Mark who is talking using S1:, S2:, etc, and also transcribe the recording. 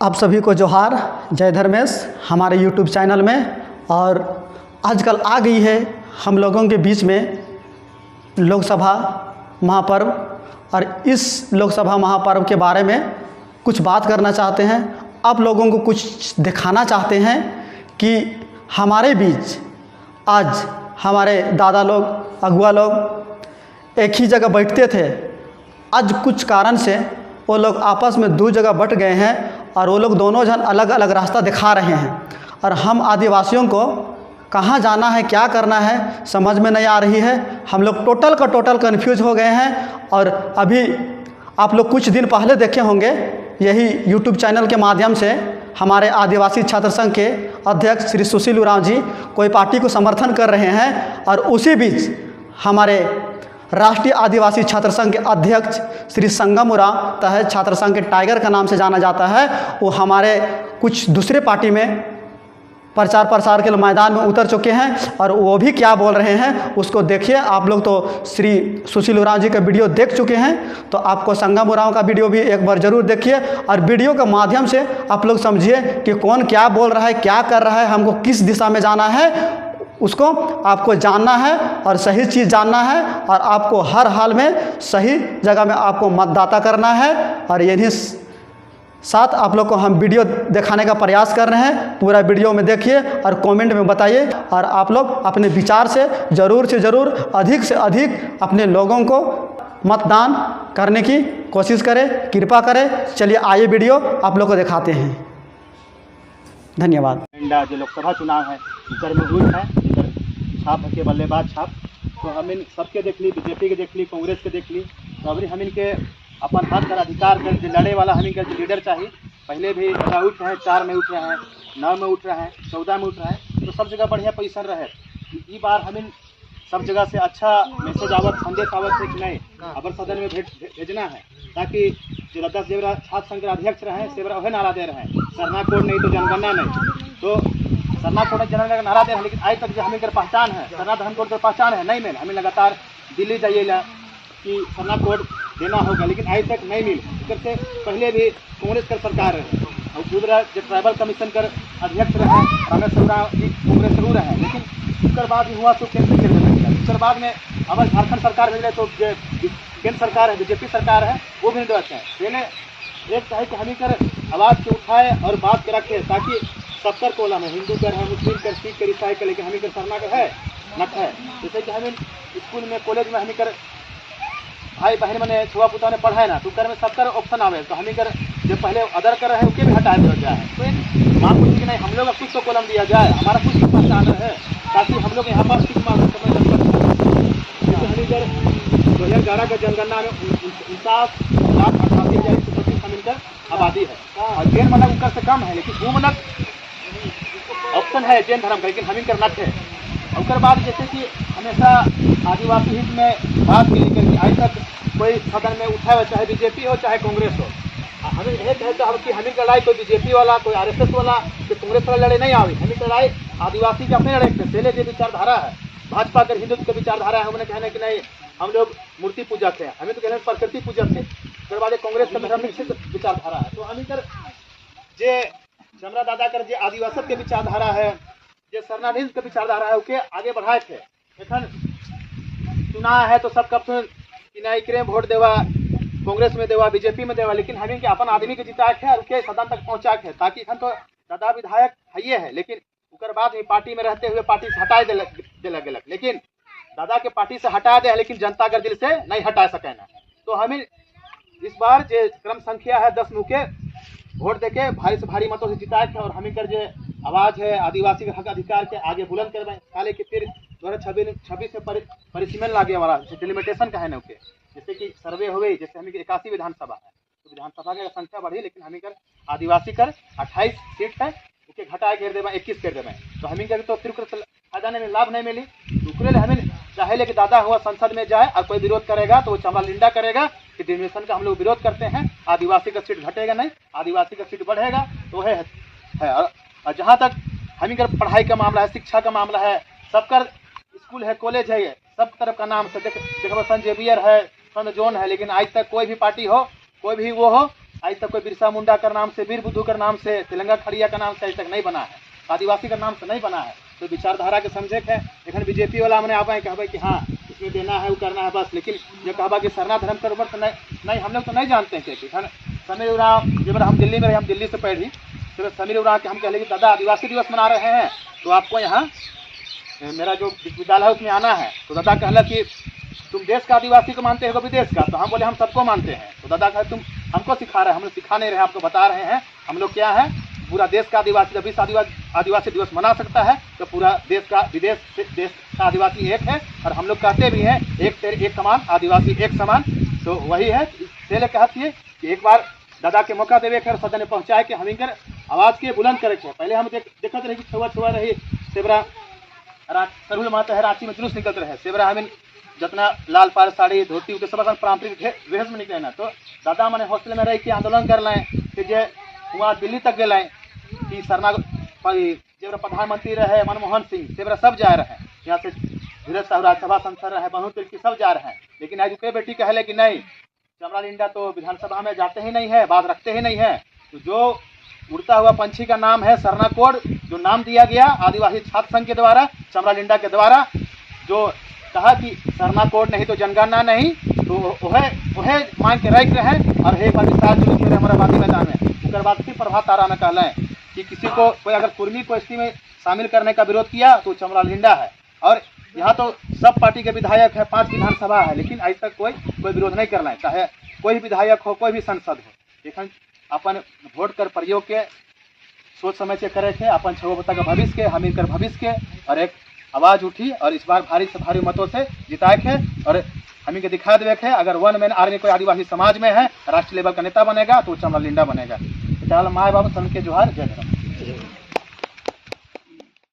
S1: आप सभी को जोहार, जय धर्मेश हमारे यूट्यूब चैनल में। और आजकल आ गई है हम लोगों के बीच में लोकसभा महापर्व, और इस लोकसभा महापर्व के बारे में कुछ बात करना चाहते हैं। आप लोगों को कुछ दिखाना चाहते हैं कि हमारे बीच आज हमारे दादा लोग, अगुआ लोग एक ही जगह बैठते थे। आज कुछ कारण से वो लोग आपस में दो जगह बट गए हैं और वो लोग दोनों जन अलग अलग रास्ता दिखा रहे हैं। और हम आदिवासियों को कहाँ जाना है, क्या करना है, समझ में नहीं आ रही है। हम लोग टोटल का टोटल कन्फ्यूज हो गए हैं। और अभी आप लोग कुछ दिन पहले देखे होंगे, यही यूट्यूब चैनल के माध्यम से हमारे आदिवासी छात्र संघ के अध्यक्ष श्री सुशील उरांव जी कोई पार्टी को समर्थन कर रहे हैं, और उसी बीच हमारे राष्ट्रीय आदिवासी छात्र संघ के अध्यक्ष श्री संगम उरांव तथा छात्र संघ के टाइगर का नाम से जाना जाता है, वो हमारे कुछ दूसरे पार्टी में प्रचार प्रसार के मैदान में उतर चुके हैं। और वो भी क्या बोल रहे हैं उसको देखिए। आप लोग तो श्री सुशील उरांव जी का वीडियो देख चुके हैं, तो आपको संगम उरांव का वीडियो भी एक बार ज़रूर देखिए, और वीडियो के माध्यम से आप लोग समझिए कि कौन क्या बोल रहा है, क्या कर रहा है, हमको किस दिशा में जाना है, उसको आपको जानना है और सही चीज़ जानना है। और आपको हर हाल में सही जगह में आपको मतदाता करना है। और यही साथ आप लोग को हम वीडियो दिखाने का प्रयास कर रहे हैं। पूरा वीडियो में देखिए और कमेंट में बताइए। और आप लोग अपने विचार से ज़रूर अधिक से अधिक अपने लोगों को मतदान करने की कोशिश करें, कृपा करें। चलिए आइए वीडियो आप लोग को दिखाते हैं। धन्यवाद।
S2: जो लोकसभा चुनाव है इधर में हुई है, इधर छाप है के बल्लेबाज छाप। तो हम इन सबके देख ली, बीजेपी के देख ली, कांग्रेस के देख ली। तो अभी हम इनके अपन हक कर अधिकार कर जो लड़े वाला हम इनका लीडर चाहिए। पहले भी उठ रहे हैं, 4 में उठ रहे हैं, 9 में उठ रहे हैं, 14 में उठ रहे हैं। तो सब जगह बढ़िया पोजीशन रहे। इस बार हम इन सब जगह से अच्छा मैसेज आवत, संदेश आवत है कि नहीं अबर सदन में भेजना है, ताकि जो 10 जेवरा छात्र संघ के अध्यक्ष रहे सेवरा वह नारा दे रहे हैं, सरना कोड नहीं तो जनगणना नहीं। तो सरना कोड जनगणना का नारा दे रहे हैं, लेकिन आज तक जो हमें कर पहचान है, सरना धर्म कोड कर पहचान है नहीं मिल। हमें लगातार दिल्ली जाइए कि सरना कोड देना होगा, लेकिन आज तक नहीं मिल। इससे पहले भी कांग्रेस कर सरकार रहे और दूसरा जो ट्राइबल कमीशन कर अध्यक्ष रहे रमेश उरांव जी कांग्रेस जरूर है, लेकिन उसके बाद भी हुआ तो केंद्र के उसके बाद में अब झारखंड सरकार मिले तो केंद्र सरकार है, बीजेपी सरकार है, वो भी निर्दोष है। पहले एक चाहे कि हम ही कर आवाज़ के उठाए और बात के रखे, ताकि सबकर कोला में हिंदू कर है, मुस्लिम कर, सिख कर, ईसाई कर, लेकिन हम ही कर सरना कर है नट है। जैसे कि हम स्कूल में, कॉलेज में हम ही कर भाई बहन मैंने छुआ पुता ने पढ़ाए ना, तो कर में सबकर ऑप्शन आवे, तो हम ही कर जो पहले अदर कर रहे हैं उसके भी हटा दिया जाए। तो एक मांग पूछी कि नहीं हम लोग का कुछ तो कॉलम दिया जाए, हमारा कुछ पहचान है, ताकि हम लोग यहाँ पर किस मांग समय हम इधर 2011 का जनगणना में 49,88,125 मिलकर आबादी है, और जैन मनक उनकर से कम है, लेकिन वो मनक ऑप्शन है जैन धर्म का, लेकिन हम इनकर नट है। और उसके बाद जैसे कि हमेशा आदिवासी हित में बात के लेकर कि आज तक कोई सदन में उठा हुआ, चाहे बीजेपी हो चाहे कांग्रेस हो, हमें यह कहते हैं कि हमें लड़ाई कोई बीजेपी वाला, कोई आरएसएस वाला, कोई कांग्रेस वाला लड़े नहीं आवे। हमें लड़ाई आदिवासी के अपने लड़ाई पहले जो विचारधारा है, भाजपा कर हिंदुत्व की विचारधारा है, हमने कहना कि नहीं हम लोग मूर्ति पूजक थे, हमें तो कहना प्रकृति पूजक थे। उसके बाद कांग्रेस का धर्म निश्चित विचारधारा है। तो हमें कर जे चमरा दादा कर जे आदिवासी के विचारधारा है, जो सरनाधीन के विचारधारा है, उसके आगे बढ़ाए थे। एखन चुनाव है तो सब कब कि नहीं करे वोट देवा, कांग्रेस में देवा, बीजेपी में देवा, लेकिन हमें अपन आदमी के जिताए थे और उसके सदन तक पहुँचा है, ताकि एखन तो दादा विधायक है है, लेकिन उसके बाद भी पार्टी में रहते हुए पार्टी से हटा दिलक गेलक, लेकिन दादा के पार्टी से हटा दे, लेकिन जनता के दिल से नहीं हटा सके ना। तो हमें इस बार जो क्रम संख्या है 10 मुँह के वोट देके भारी से भारी मतों से जिताए थे, और हमें कर जो आवाज़ है आदिवासी के हक अधिकार के आगे बुलंद करवाएं। काले कि फिर 2026 में परिसीमन लागे हमारा डिलिमिटेशन का है ना के, जैसे कि सर्वे हो गई, जैसे हमें 81 विधानसभा है, तो विधानसभा की संख्या बढ़ी, लेकिन हमें कर आदिवासी कर 28 सीट है, उसके घटाए घेर देवा 21 कर देवें। तो हमें कर तो फिर फायदा नहीं, लाभ नहीं मिली। दूसरे हमें चाहे लेकिन दादा हुआ संसद में जाए, और कोई विरोध करेगा तो वो चमड़ा लिंडा करेगा कि डिमिनेशन का हम लोग विरोध करते हैं, आदिवासी का सीट घटेगा नहीं, आदिवासी का सीट बढ़ेगा। तो है और जहाँ तक हमें कर पढ़ाई का मामला है, शिक्षा का मामला है, सबका स्कूल है, कॉलेज है, सब तरफ का नाम से देखो सन जेवियर है, सन जोन है, लेकिन आज तक कोई भी पार्टी हो, कोई भी वो हो, आज तक कोई बिरसा मुंडा का नाम से, वीर बुद्धू का नाम से, तिलंगा खड़िया का नाम से आज तक नहीं बना है, आदिवासी का नाम से नहीं बना है। तो विचारधारा के समझे है एखन बीजेपी वाला मैंने आवे कहबे कि हाँ इसमें देना है वो करना है बस, लेकिन जो कहबा कि सरना धर्म के ऊपर तो नहीं हम लोग तो नहीं जानते हैं कि समीर उरांव जब हम दिल्ली में रहे, हम दिल्ली से पढ़ी, तो समीर उरांव के हम कह कि दादा आदिवासी दिवस मना रहे हैं तो आपको यहाँ मेरा जो विश्वविद्यालय है उसमें आना है। तो दादा कहला कि तुम देश का आदिवासी को मानते हो विदेश का? तो हम बोले हम सबको मानते हैं। तो दादा कहे तुम हमको सिखा रहे हैं, हम लोग सिखा नहीं रहे, आपको बता रहे हैं हम लोग क्या है पूरा देश का आदिवासी, जब इस आदिवासी दिवस मना सकता है तो पूरा देश का विदेश से देश का आदिवासी एक है, और हम लोग कहते भी हैं एक तेरे एक समान, आदिवासी एक समान। तो वही है पहले कहती है कि एक बार दादा के मौका देवे कर सदन में पहुँचाए कि हम इनकर आवाज़ के बुलंद करे। पहले हम देखते रहे कि छुआ रही सेवरा सरुल माता है रांची में जुलूस निकलते रहे, सेवरा हमें जितना लाल पार साड़ी धोती उनके सब पारंपरिक वेश में निकले ना। तो दादा मैंने हॉस्टल में रह के आंदोलन कर लाए, फिर जे वहाँ दिल्ली तक गए कि सरना जब प्रधानमंत्री रहे मनमोहन सिंह, सेवरा सब जा रहे हैं, यहाँ से धीरज साहब राज्यसभा सांसद रहे, बहनों तिर्की सब जा रहे हैं। लेकिन आज कई बेटी कहले कि नहीं चमड़ा लिंडा तो विधानसभा में जाते ही नहीं है, बात रखते ही नहीं है। तो जो उड़ता हुआ पंछी का नाम है सरना कोड, जो नाम दिया गया आदिवासी छात्र संघ के द्वारा, चमड़ा लिंडा के द्वारा, जो कहा कि सरना कोड नहीं तो जनगणना नहीं, तो वह मांग के रख रहे हैं। और हे पाकिस्तान जो निकले हमारा बादी मैदान में उसके बाद फिर प्रभात तारा में कहला है कि किसी को कोई अगर कुर्मी को एसटी में शामिल करने का विरोध किया तो चमड़ा लिंडा है। और यहाँ तो सब पार्टी के विधायक है, 5 विधानसभा है, लेकिन आज तक कोई विरोध नहीं करना है, चाहे कोई विधायक हो कोई भी सांसद हो। लेकिन अपन वोट कर प्रयोग के सोच समझ के करे थे, अपन छबोबता का भविष्य के, हम इनकर भविष्य के, और एक आवाज़ उठी और इस बार भारी से भारी मतों से जिताए थे। और हमें के दिखा देवे है अगर 1 मैन आर्मी कोई आदिवासी समाज में है, राष्ट्रीय लेवल का नेता बनेगा तो चमड़ा लिंडा बनेगा। माए बाबू सन के जोहार, जय धर्म।